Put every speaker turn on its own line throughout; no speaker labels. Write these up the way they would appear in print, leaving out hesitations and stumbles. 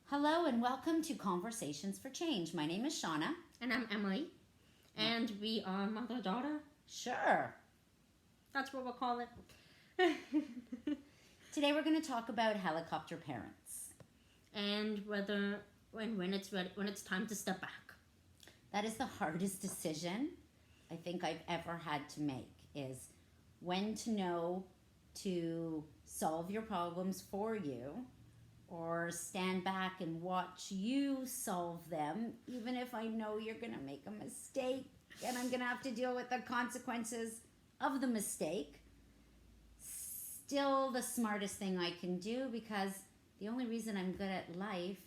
Hello and welcome to Conversations for Change. My name is Shawna.
And I'm Emily. And we are mother-daughter.
Sure.
That's what we'll call it.
Today we're going to talk about helicopter parents.
And when it's time to step back.
That is the hardest decision I think I've ever had to make, is when to know to solve your problems for you or stand back and watch you solve them, even if I know you're going to make a mistake and I'm going to have to deal with the consequences of the mistake. Still the smartest thing I can do, because the only reason I'm good at life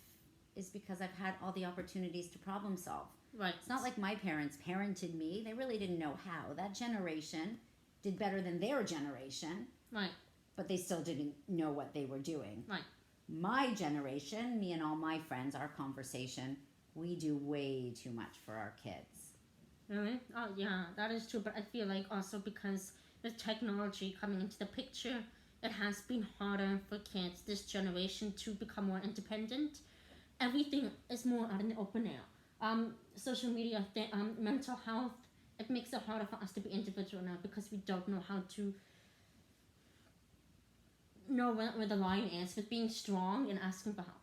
is because I've had all the opportunities to problem solve.
Right.
It's not like my parents parented me. They really didn't know how. That generation did better than their generation.
Right.
But they still didn't know what they were doing.
Right.
My generation, me and all my friends, our conversation, we do way too much for our kids.
Really? Oh, yeah, that is true. But I feel like also because with technology coming into the picture, it has been harder for kids this generation to become more independent. Everything is more out in the open now. Social media, mental health, it makes it harder for us to be individual now because we don't know how to know where the line is with being strong and asking for help.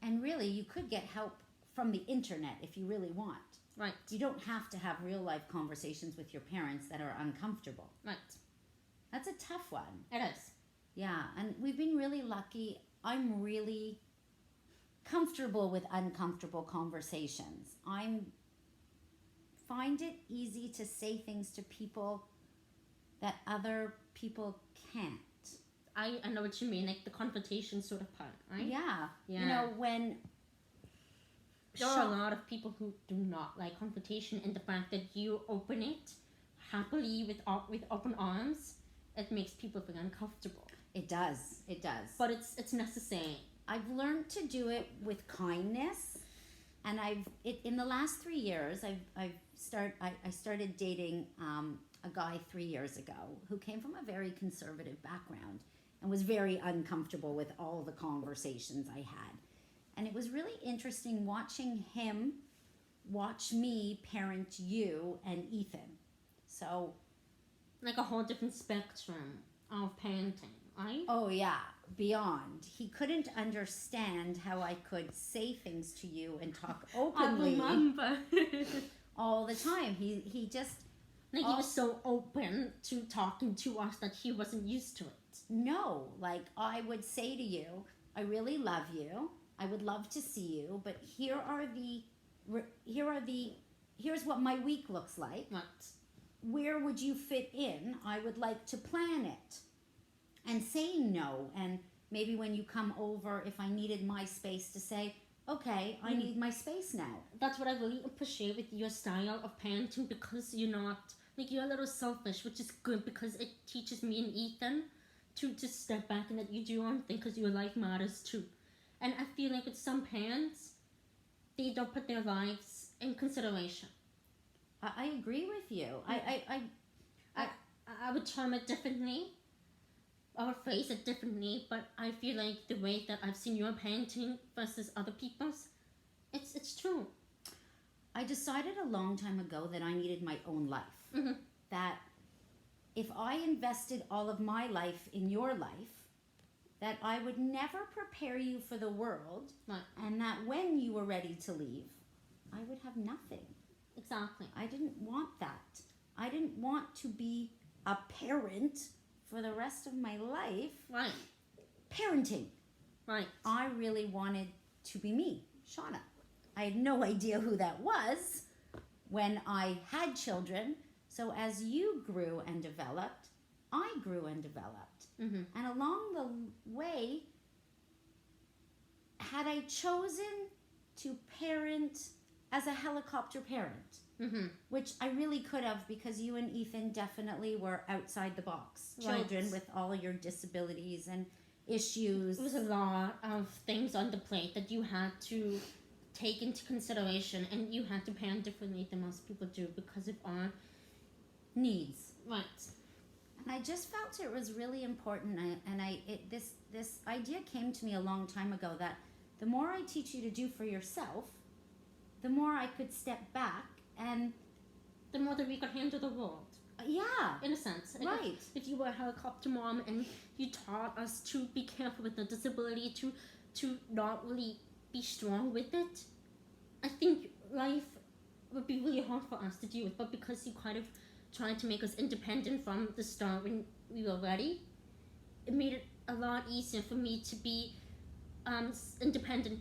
And really, you could get help from the internet if you really want.
Right.
You don't have to have real life conversations with your parents that are uncomfortable.
Right.
That's a tough one.
It is.
Yeah, and we've been really lucky. I'm really comfortable with uncomfortable conversations. I find it easy to say things to people that other people can't.
I know what you mean, like the confrontation sort of part, right?
Yeah.
Yeah.
You know, when
there are a lot of people who do not like confrontation, and the fact that you open it happily with open arms, it makes people feel uncomfortable.
It does. It does.
But it's necessary.
I've learned to do it with kindness, and in the last 3 years I started dating a guy 3 years ago who came from a very conservative background and was very uncomfortable with all the conversations I had. And it was really interesting watching him watch me parent you and Ethan. So,
like a whole different spectrum of parenting, right?
oh yeah, beyond. He couldn't understand how I could say things to you and talk openly
I remember.
all the time. He just
like he was so open to talking to us that he wasn't used to it.
no, like I would say to you, I really love you. I would love to see you, but here's what my week looks like.
Right.
Where would you fit in? I would like to plan it. And saying no, and maybe when you come over, if I needed my space, to say, okay, I need my space now.
That's what I really appreciate with your style of parenting, because you're not, like, you're a little selfish, which is good because it teaches me and Ethan to step back and that you do your own thing because your life matters too. And I feel like with some parents, they don't put their lives in consideration.
I agree with you.
I would term it differently. I would phrase it differently, but I feel like the way that I've seen your parenting versus other people's, it's true.
I decided a long time ago that I needed my own life.
Mm-hmm.
That if I invested all of my life in your life, that I would never prepare you for the world,
Right.
and that when you were ready to leave, I would have nothing.
Exactly.
I didn't want that. I didn't want to be a parent for the rest of my life.
Right.
Parenting.
Right.
I really wanted to be me, Shawna. I had no idea who that was when I had children. So as you grew and developed, I grew and developed.
Mm-hmm.
And along the way, had I chosen to parent as a helicopter parent,
Mm-hmm.
which I really could have, because you and Ethan definitely were outside the box.
Right.
Children with all your disabilities and issues.
It was a lot of things on the plate that you had to take into consideration, and you had to parent differently than most people do because of our
needs.
Right.
And I just felt it was really important, this idea came to me a long time ago, that the more I teach you to do for yourself, the more I could step back and
The more that we could handle the world,
yeah,
in a sense. Like
right.
if you were a helicopter mom and you taught us to be careful with the disability, to not really be strong with it, I think life would be really hard for us to deal with. But because you kind of tried to make us independent from the start when we were ready, it made it a lot easier for me to be independent.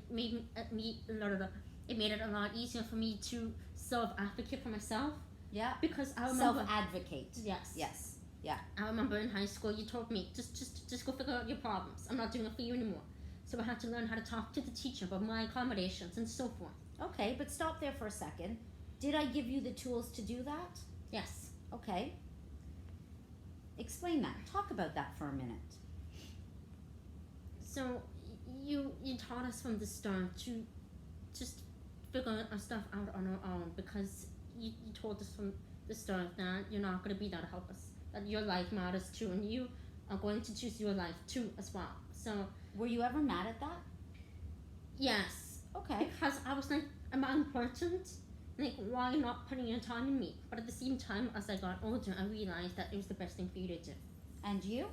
It made it a lot easier for me to self-advocate for myself.
Yeah.
Because I remember
Self-advocate.
Yes.
Yes. Yeah.
I remember in high school you told me just go figure out your problems. I'm not doing it for you anymore. So I had to learn how to talk to the teacher about my accommodations and so forth.
Okay, but stop there for a second. Did I give you the tools to do that?
Yes.
Okay. Explain that. Talk about that for a minute.
So you taught us from the start to just figure our stuff out on our own, because you told us from the start that you're not going to be there to help us, that your life matters too, and you are going to choose your life too as well. So
Were you ever mad at that?
yes,
Okay.
because I was like, am I important? Like, why are you not putting your time in me? But at the same time, as I got older, I realized that it was the best thing for you to do.
And you?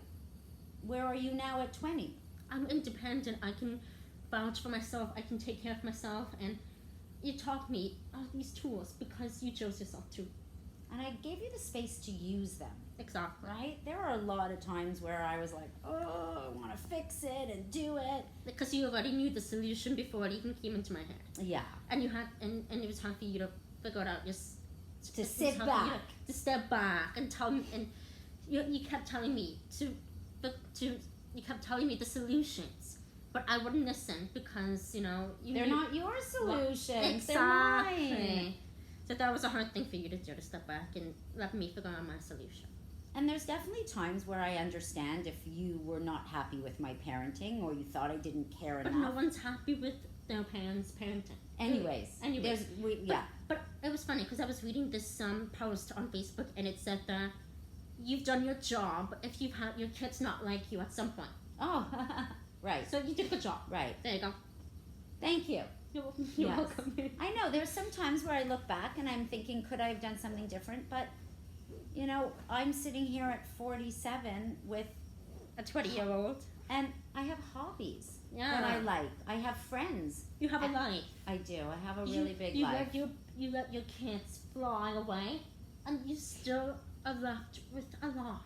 Where are you now at 20?
I'm independent. I can vouch for myself. I can take care of myself. And you taught me all these tools because you chose yourself to.
And I gave you the space to use them,
Exactly.
right? There are a lot of times where I was like, oh, I want to fix it and do it.
Because you already knew the solution before it even came into my head.
Yeah.
And you had, and it was hard for you to figure it out.
To sit back.
To step back and tell me, and you kept telling me you kept telling me the solutions, but I wouldn't listen because
They're not your solutions. They're
Exactly.
mine.
So that was a hard thing for you to do, to step back and let me figure out my solution.
And there's definitely times where I understand if you were not happy with my parenting or you thought I didn't care
But
enough.
no one's happy with their parents' parenting.
Anyways. Yeah.
But it was funny because I was reading this post on Facebook, and it said that you've done your job if you've had your kids not like you at some point.
Oh, right.
So you did a good job.
Right.
There you go.
Thank you.
You're
Yes.
welcome.
I know there's some times where I look back and I'm thinking, could I have done something different? But, I'm sitting here at 47 with,
A 20-year-old.
and I have hobbies
Yeah.
that I like. I have friends.
You have a life.
I do. I have a really big
you
life.
You let your kids fly away, and you still are left with a lot.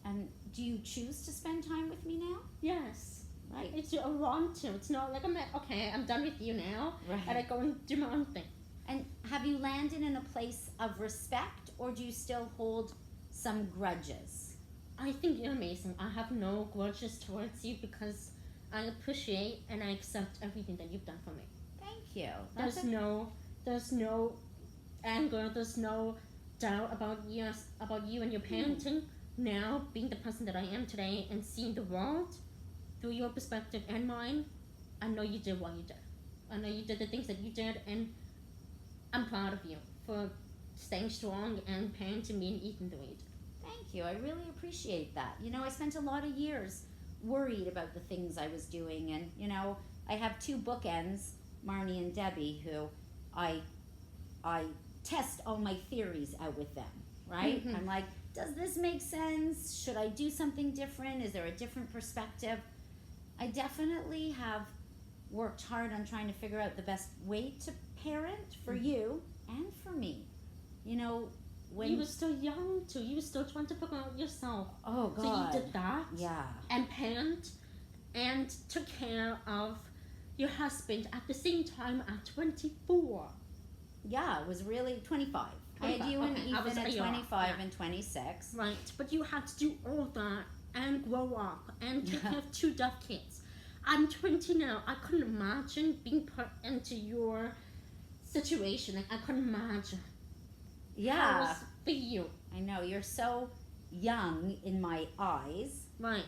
And do you choose to spend time with me now?
Yes.
Right.
It's I want to. It's not like I'm done with you now, and I
Right.
go and do my own thing.
And have you landed in a place of respect, or do you still hold some grudges?
I think you're amazing. I have no grudges towards you because I appreciate and I accept everything that you've done for me.
Thank you.
There's no anger. There's no doubt about you and your parenting. Now, being the person that I am today and seeing the world through your perspective and mine, I know you did what you did. I know you did the things that you did, and I'm proud of you for staying strong and parenting me and Ethan the way you did.
Thank you. I really appreciate that. I spent a lot of years worried about the things I was doing, and I have two bookends, Marnie and Debbie, who I test all my theories out with them, right?
Mhm.
I'm like, does this make sense? Should I do something different? Is there a different perspective? I definitely have worked hard on trying to figure out the best way to parent for you and for me. When
You were still young too. You were still trying to figure out yourself.
oh god,
So you did that.
yeah,
And parent and took care of your husband at the same time at 24.
yeah, it was really 25. I had you and
25, okay. I was
Ethan at
a year off,
25
yeah.
and 26.
Right, but you had to do all that and grow up and take care of two deaf kids. I'm 20 now. I couldn't imagine being put into your situation. Like, I couldn't imagine. How it
Yeah,
was for you.
I know, you're so young in my eyes
Right.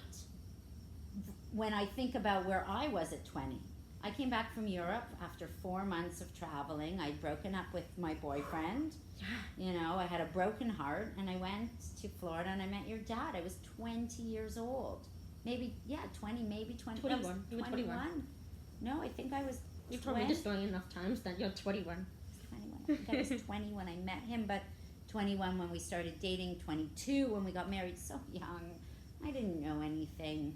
when I think about where I was at 20. I came back from Europe after 4 months of traveling. I'd broken up with my boyfriend.
Yeah.
I had a broken heart, and I went to Florida and I met your dad. I was 20 years old. Maybe, 20, maybe 20.
21. You were 21.
No, I think I was
You told me this story enough times that you're 21.
21. I think I was 20 when I met him, but 21 when we started dating, 22 when we got married. So young. I didn't know anything.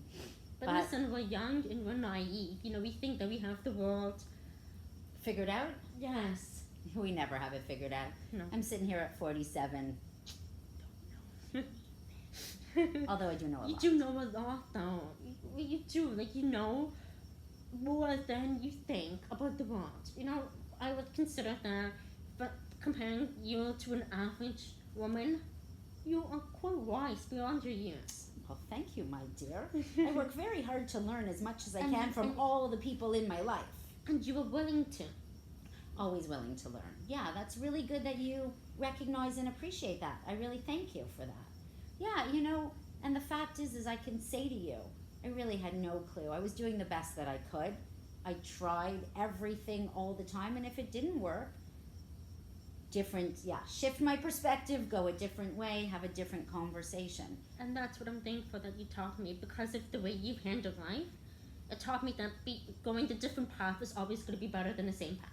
But listen, we're young and we're naive. You know, we think that we have the world
figured out.
Yes.
We never have it figured out.
No.
I'm sitting here at 47. Although I do know a lot.
You do know a lot, though. You do. Like, you know more than you think about the world. You know, I would consider that, but comparing you to an average woman, you are quite wise beyond your years.
Well, thank you, my dear. I work very hard to learn as much as I can from all the people in my life.
And you are willing to.
Always willing to learn. Yeah, that's really good that you recognize and appreciate that. I really thank you for that. Yeah, you know, and the fact is I can say to you, I really had no clue. I was doing the best that I could. I tried everything all the time, and if it didn't work, shift my perspective, go a different way, have a different conversation.
And that's what I'm thankful that you taught me, because of the way you handle life. It taught me that going the different path is always going to be better than the same path.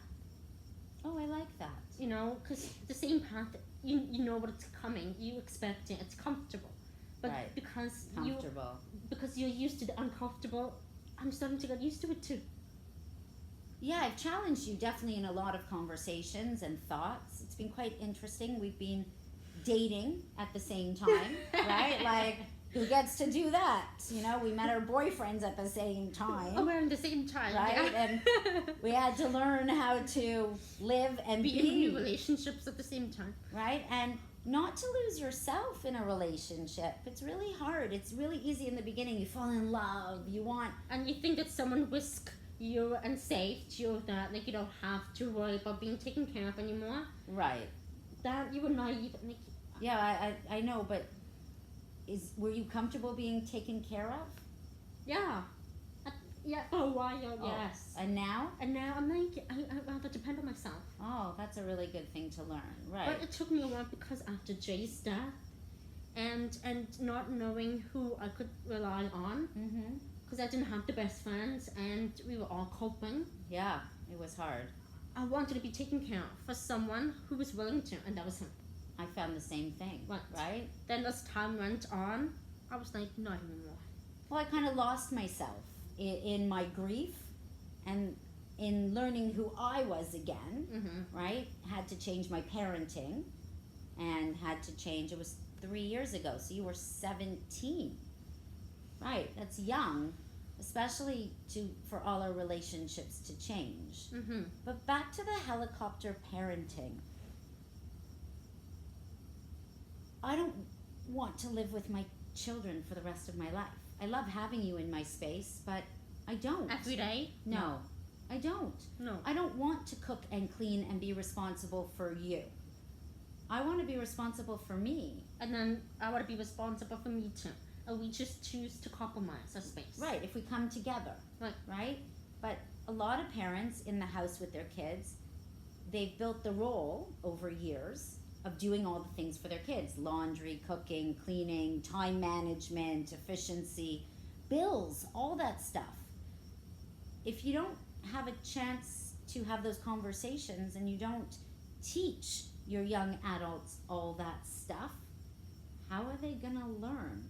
Oh, I like that.
You know, because the same path, you know what's coming, you expect it, it's comfortable. But
right.
because you're used to the uncomfortable, I'm starting to get used to it too.
Yeah, I've challenged you definitely in a lot of conversations and thoughts. It's been quite interesting. We've been dating at the same time, right? Like, who gets to do that? You know, we met our boyfriends at the same time.
Oh, we're in the same time.
Right?
Yeah.
And we had to learn how to live and
be in new relationships at the same time.
Right? And not to lose yourself in a relationship. It's really hard. It's really easy in the beginning. You fall in love. You want...
And you think that someone whisked you and saved you, that like you don't have to worry about being taken care of anymore.
Right.
That you were naive. Like,
yeah, I know, but were you comfortable being taken care of?
Yeah. Yeah, for a while, yes.
And now?
And now I'm like, I have to depend on myself.
Oh, that's a really good thing to learn, right.
But it took me a while because after Jay's death and not knowing who I could rely on, because I didn't have the best friends and we were all coping.
Yeah, it was hard.
I wanted to be taken care of for someone who was willing to, and that was him.
I found the same thing, right?
Then as time went on, I was like, not anymore.
Well, I kind of lost myself in my grief and in learning who I was again, right? Had to change my parenting and had to change. It was 3 years ago, so you were 17. Right, that's young, especially for all our relationships to change. But back to the helicopter parenting. I don't want to live with my children for the rest of my life. I love having you in my space, but I don't.
Every day?
No, I don't.
No.
I don't want to cook and clean and be responsible for you. I want to be responsible for me.
And then I want to be responsible for me too. And we just choose to compromise our space.
Right, if we come together. Right? But a lot of parents in the house with their kids, they've built the role over years of doing all the things for their kids. Laundry, cooking, cleaning, time management, efficiency, bills, all that stuff. If you don't have a chance to have those conversations and you don't teach your young adults all that stuff, how are they gonna learn?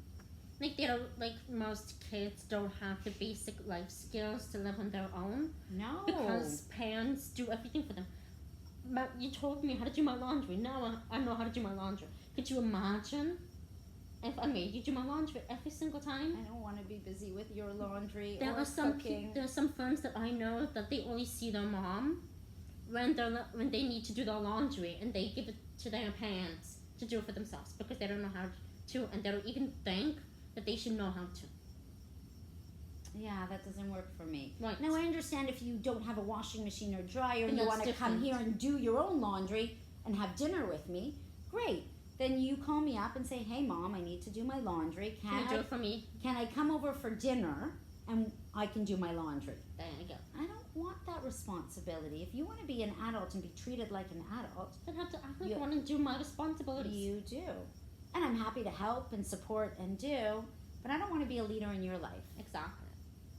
Like most kids don't have the basic life skills to live on their own.
No.
Because parents do everything for them. You told me how to do my laundry. Now I know how to do my laundry. Could you imagine if I made you do my laundry every single time?
I don't want to be busy with your laundry
There
or
are some
cooking.
There are some friends that I know that they only see their mom when they need to do their laundry, and they give it to their parents to do it for themselves because they don't know how to, and they don't even think that they should know how to.
Yeah, that doesn't work for me.
Right.
Now, I understand if you don't have a washing machine or dryer and you
that's
want to come here and do your own laundry and have dinner with me, great. Then you call me up and say, hey, Mom, I need to do my laundry.
Can you do it for me?
Can I come over for dinner and I can do my laundry?
There you go.
I don't want that responsibility. If you want to be an adult and be treated like an adult,
then have to act like I want to do my responsibilities.
You do. And I'm happy to help and support and do, but I don't want to be a leader in your life.
Exactly.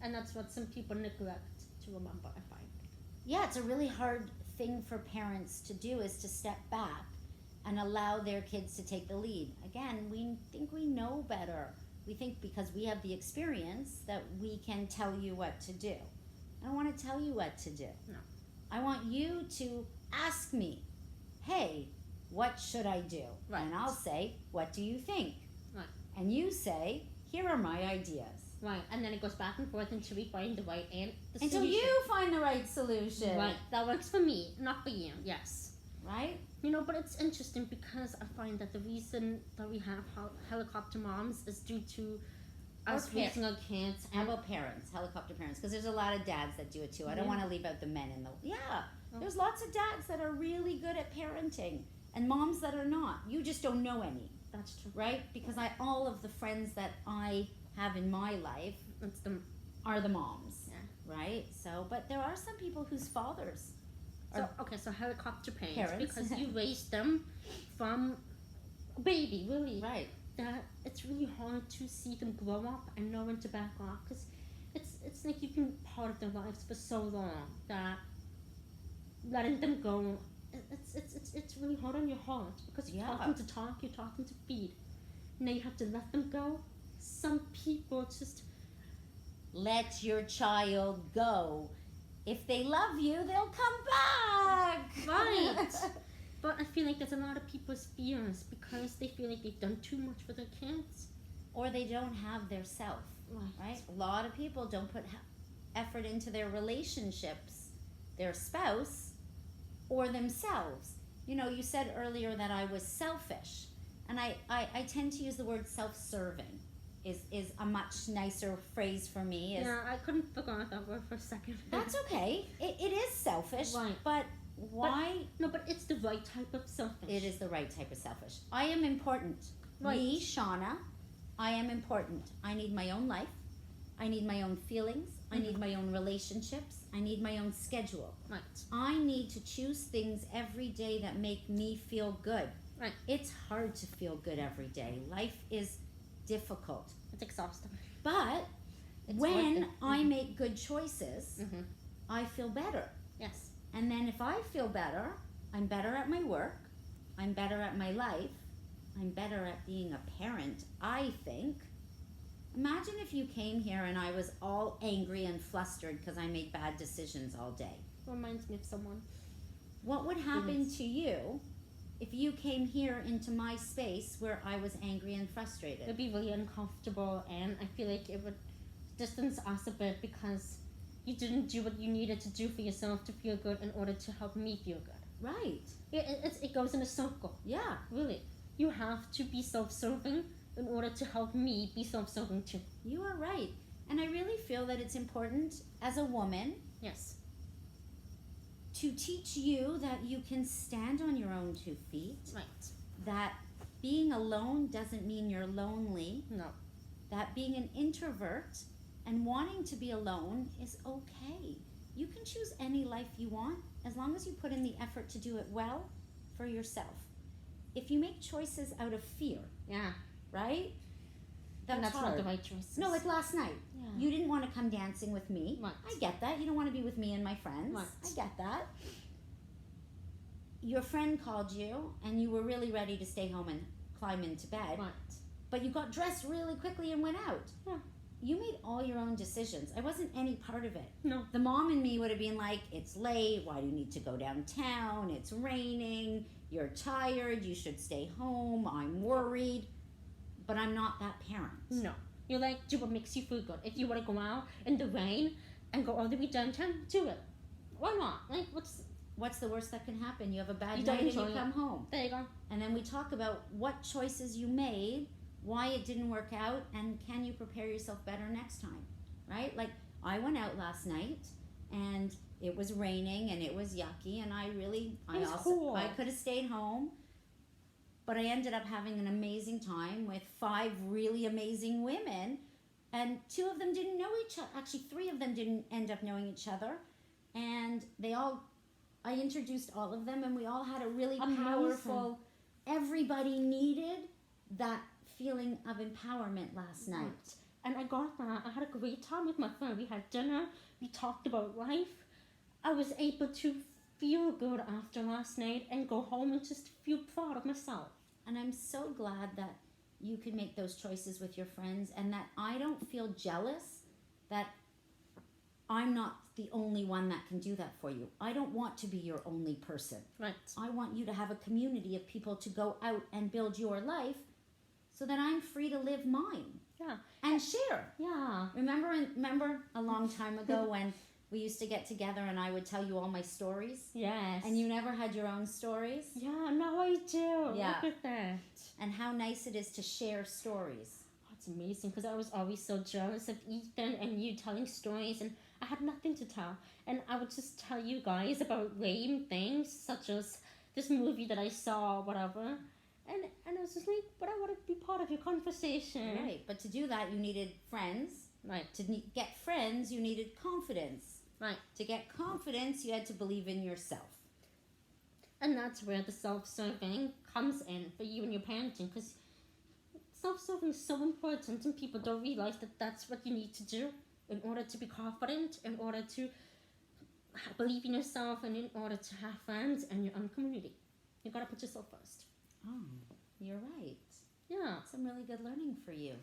And that's what some people neglect to remember, I find.
Yeah, it's a really hard thing for parents to do, is to step back and allow their kids to take the lead. Again, we think we know better. We think because we have the experience that we can tell you what to do. I don't want to tell you what to do.
No.
I want you to ask me, hey, what should I do?
Right.
And I'll say, what do you think?
Right.
And you say, here are my ideas.
Right, and then it goes back and forth until we find the right the
Until
solution.
you find the right solution.
Right, that works for me, not for you, yes.
Right?
You know, but it's interesting because I find that the reason that we have helicopter moms is due to us raising our kids.
How about parents, helicopter parents? Because there's a lot of dads that do it too. I don't want to leave out the men in the... Yeah, there's lots of dads that are really good at parenting and moms that are not. You just don't know any.
That's true.
Right? Because all of the friends that I have in my life are the moms.
Yeah.
Right? So, but there are some people whose fathers are...
So helicopter
Parents.
Because you raised them from a baby, really.
Right.
That it's really hard to see them grow up and know when to back off, because it's like you've been part of their lives for so long that letting them go, it's really hard on your heart, because you taught them to talk, you taught them to feed. Now you have to let them go. Some people just
let your child go. If they love you, they'll come back.
Right. But I feel like there's a lot of people's fears because they feel like they've done too much for their kids.
Or they don't have their self, right? A lot of people don't put effort into their relationships, their spouse, or themselves. You know, you said earlier that I was selfish. And I tend to use the word self-serving is a much nicer phrase for me.
Yeah, I couldn't figure out that word for a second.
That's okay. It is selfish,
right.
But why?
But it's the right type of selfish.
It is the right type of selfish. I am important.
Right.
Me, Shawna, I am important. I need my own life. I need my own feelings. I need my own relationships. I need my own schedule.
Right.
I need to choose things every day that make me feel good.
Right.
It's hard to feel good every day. Life is difficult.
It's exhausting.
But when I make good choices, I feel better.
Yes.
And then if I feel better, I'm better at my work, I'm better at my life, I'm better at being a parent, I think. Imagine if you came here and I was all angry and flustered because I made bad decisions all day.
Reminds me of someone.
What would happen to you if you came here into my space where I was angry and frustrated?
It would be really uncomfortable, and I feel like it would distance us a bit because you didn't do what you needed to do for yourself to feel good in order to help me feel good.
Right.
It goes in a circle.
Yeah.
Really. You have to be self-serving in order to help me be self-serving too.
You are right. And I really feel that it's important as a woman.
Yes.
To teach you that you can stand on your own 2 feet.
Right.
That being alone doesn't mean you're lonely.
No.
That being an introvert and wanting to be alone is okay. You can choose any life you want as long as you put in the effort to do it well for yourself. If you make choices out of fear, right?
That's
hard.
not the right choice.
No, like last night.
Yeah.
You didn't want to come dancing with me.
Right.
I get that. You don't want to be with me and my friends.
Right.
I get that. Your friend called you and you were really ready to stay home and climb into bed.
Right.
But you got dressed really quickly and went out.
Yeah.
You made all your own decisions. I wasn't any part of it.
No.
The mom in me would have been like, it's late. Why do you need to go downtown? It's raining. You're tired. You should stay home. I'm worried. But I'm not that parent.
No. You're like, do what makes you feel good. If you want to go out in the rain and go all the way downtown, do it. Why not? Like,
what's the worst that can happen? You have a bad
You
night
don't
and you
enjoy
come home.
There you go.
And then we talk about what choices you made, why it didn't work out, and can you prepare yourself better next time, right? Like, I went out last night, and it was raining, and it was yucky, and I could have stayed home, but I ended up having an amazing time with 5 really amazing women, and 2 of them didn't know each other. Actually, 3 of them didn't end up knowing each other, and I introduced all of them, and we all had a really powerful, everybody needed that feeling of empowerment last night.
And I got that. I had a great time with my friend. We had dinner. We talked about life. I was able to feel good after last night and go home and just feel proud of myself.
And I'm so glad that you can make those choices with your friends, and that I don't feel jealous that I'm not the only one that can do that for you. I don't want to be your only person.
Right.
I want you to have a community of people to go out and build your life so that I'm free to live mine.
Yeah.
And share.
Yeah.
Remember a long time ago when we used to get together and I would tell you all my stories?
Yes.
And you never had your own stories?
Yeah, now I do.
Yeah.
Look at that.
And how nice it is to share stories.
Oh, it's amazing because I was always so jealous of Ethan and you telling stories, and I had nothing to tell. And I would just tell you guys about lame things such as this movie that I saw or whatever. And I was just like, but I want to be part of your conversation.
Right, but to do that you needed friends.
Right.
To get friends you needed confidence.
Right.
To get confidence you had to believe in yourself.
And that's where the self-serving comes in for you and your parenting, because self-serving is so important and people don't realize that that's what you need to do in order to be confident, in order to believe in yourself, and in order to have friends and your own community. You gotta put yourself first.
Oh, you're right.
Yeah.
Some really good learning for you.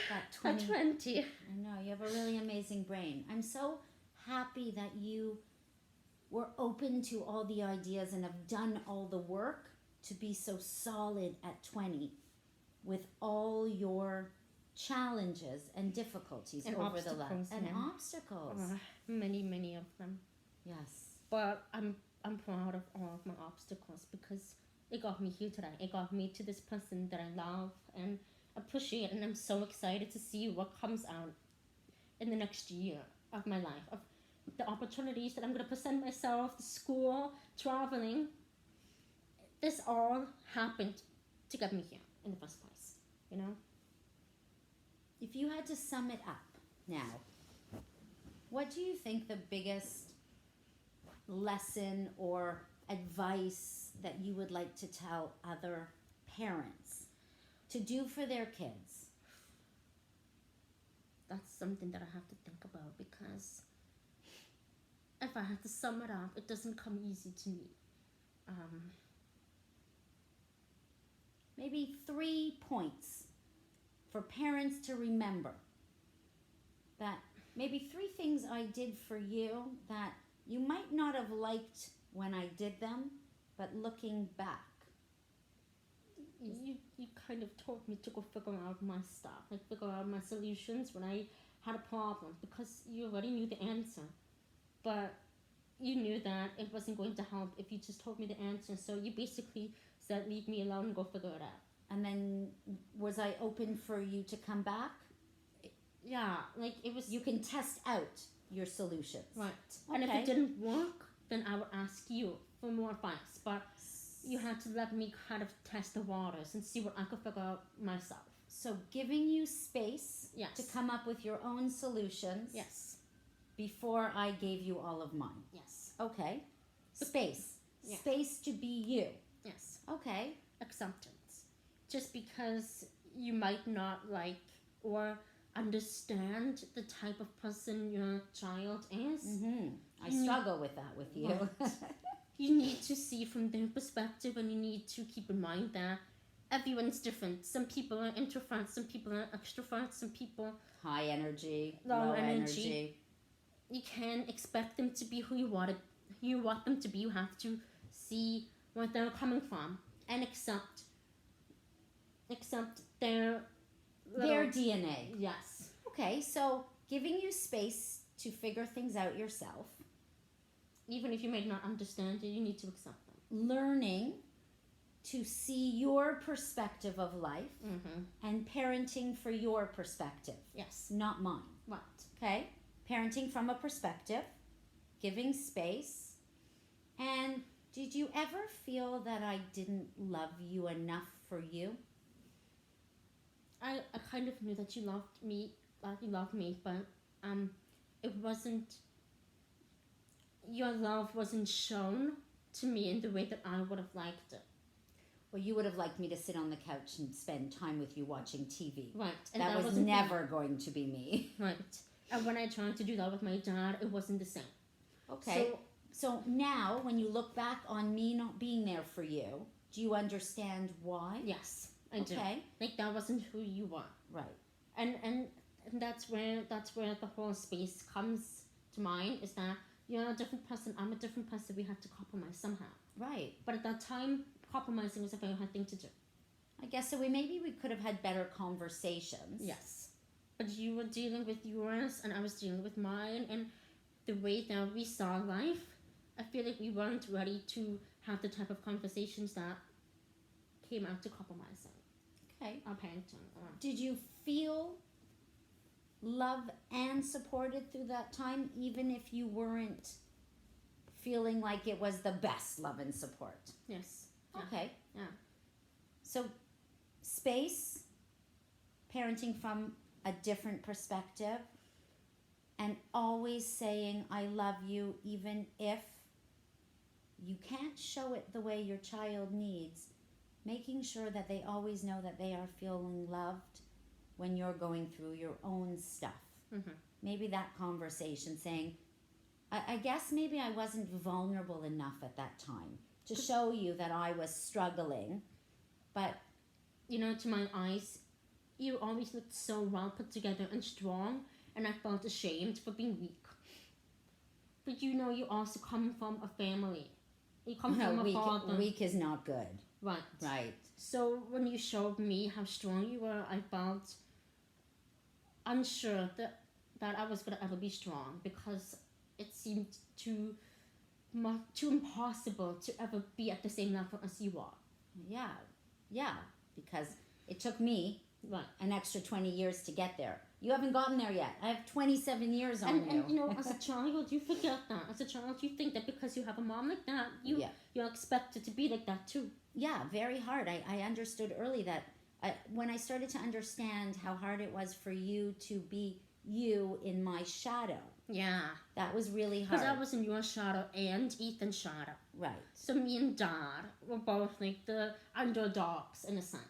That
At 20.
I know, you have a really amazing brain. I'm so happy that you were open to all the ideas and have done all the work to be so solid at 20 with all your challenges and difficulties
And
over the last
obstacles,
and
yeah.
obstacles.
Many of them.
Yes.
But I'm proud of all of my obstacles because it got me here today. It got me to this person that I love and appreciate, and I'm so excited to see what comes out in the next year of my life, of the opportunities that I'm going to present myself, the school, traveling. This all happened to get me here in the first place, you know?
If you had to sum it up now, what do you think the biggest lesson or advice that you would like to tell other parents to do for their kids?
That's something that I have to think about, because if I had to sum it up, it doesn't come easy to me.
Maybe 3 points for parents to remember. That maybe 3 things I did for you that you might not have liked when I did them, but looking back.
You kind of told me to go figure out my stuff, like figure out my solutions when I had a problem, because you already knew the answer. But you knew that it wasn't going to help if you just told me the answer. So you basically said, leave me alone and go figure it out.
And then was I open for you to come back?
Yeah, like it was...
You can test out your solutions.
Right. And if
Okay.
it didn't work, then I would ask you for more advice. But you had to let me kind of test the waters and see what I could figure out myself.
So giving you space
Yes.
to come up with your own solutions
Yes.
before I gave you all of mine.
Yes.
Okay. Space.
Yeah.
Space to be you.
Yes.
Okay.
Acceptance. Just because you might not like or understand the type of person your child is,
I struggle with that with you.
Right. You need to see from their perspective, and you need to keep in mind that everyone's different. Some people are introverts, some people are extroverts, some people...
High energy,
Low
low
energy.
energy.
You can't expect them to be who you want them to be. You have to see where they're coming from and accept their
Their DNA.
Yes.
Okay, so giving you space to figure things out yourself.
Even if you may not understand it, you need to accept them.
Learning to see your perspective of life
Mm-hmm.
and parenting for your perspective,
Yes.
not mine.
Right.
Okay? Parenting from a perspective, giving space. And did you ever feel that I didn't love you enough for you?
I kind of knew that you loved me, but it wasn't... Your love wasn't shown to me in the way that I would have liked it.
Well, you would have liked me to sit on the couch and spend time with you watching TV.
Right. And
that was
wasn't
never going to be me.
Right. And when I tried to do that with my dad, it wasn't the same.
Okay. So now, when you look back on me not being there for you, do you understand why?
Yes, I do.
Okay.
Like, that wasn't who you were.
Right.
And that's where the whole space comes to mind, is that you're a different person, I'm a different person, we have to compromise somehow.
Right.
But at that time, compromising was a very hard thing to do.
I guess so. Maybe we could have had better conversations.
Yes. But you were dealing with yours, and I was dealing with mine, and the way that we saw life, I feel like we weren't ready to have the type of conversations that came out to compromising.
Okay.
Our parenting.
Did you feel love and supported through that time, even if you weren't feeling like it was the best love and support?
Yes.
Okay.
Yeah.
So, space, parenting from a different perspective, and always saying, I love you, even if you can't show it the way your child needs, making sure that they always know that they are feeling loved when you're going through your own stuff.
Mm-hmm.
Maybe that conversation saying, I guess maybe I wasn't vulnerable enough at that time to show you that I was struggling, but...
You know, to my eyes, you always looked so well put together and strong, and I felt ashamed for being weak. But you know, you also come from a family. You come from a father.
Weak is not good.
Right.
Right.
So when you showed me how strong you were, I felt unsure that I was going to ever be strong, because it seemed too impossible to ever be at the same level as you are.
Yeah, because it took me
right.
an extra 20 years to get there. You haven't gotten there yet. I have 27 years on you.
And you know, as a child, you forget that. As a child, you think that because you have a mom like that, you're expected to be like that too.
Yeah, very hard. I understood early that when I started to understand how hard it was for you to be you in my shadow.
Yeah.
That was really hard.
Because I was in your shadow and Ethan's shadow.
Right.
So me and Dad were both like the underdogs in a sense.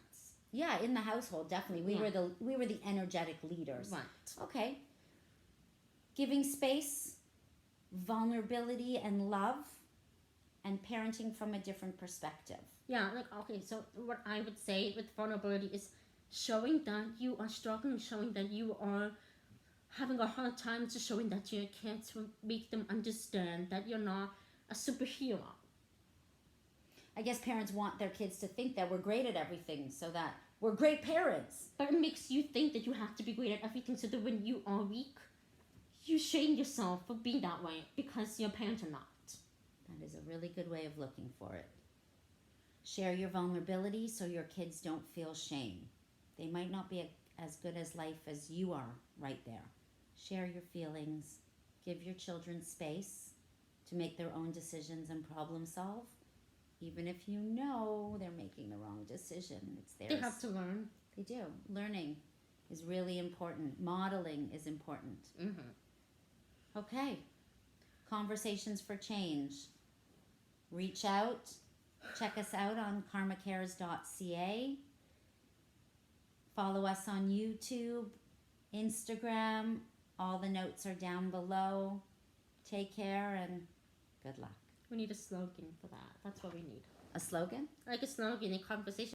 Yeah, in the household, definitely. We were the energetic leaders.
Right.
Okay. Giving space, vulnerability and love, and parenting from a different perspective.
Yeah, like, okay, so what I would say with vulnerability is showing that you are struggling, showing that you are having a hard time, to showing that to your kids, will make them understand that you're not a superhero.
I guess parents want their kids to think that we're great at everything, so that we're great parents.
But it makes you think that you have to be great at everything, so that when you are weak, you shame yourself for being that way because your parents are not.
That is a really good way of looking for it. Share your vulnerability so your kids don't feel shame. They might not be as good as life as you are right there. Share your feelings. Give your children space to make their own decisions and problem solve. Even if you know they're making the wrong decision, it's theirs.
They have to learn.
They do. Learning is really important. Modeling is important.
Mm-hmm.
Okay. Conversations for change. Reach out. Check us out on karmacares.ca. Follow us on YouTube, Instagram. All the notes are down below. Take care and good luck.
We need a slogan for that. That's what we need.
A slogan?
Like a slogan, a conversation.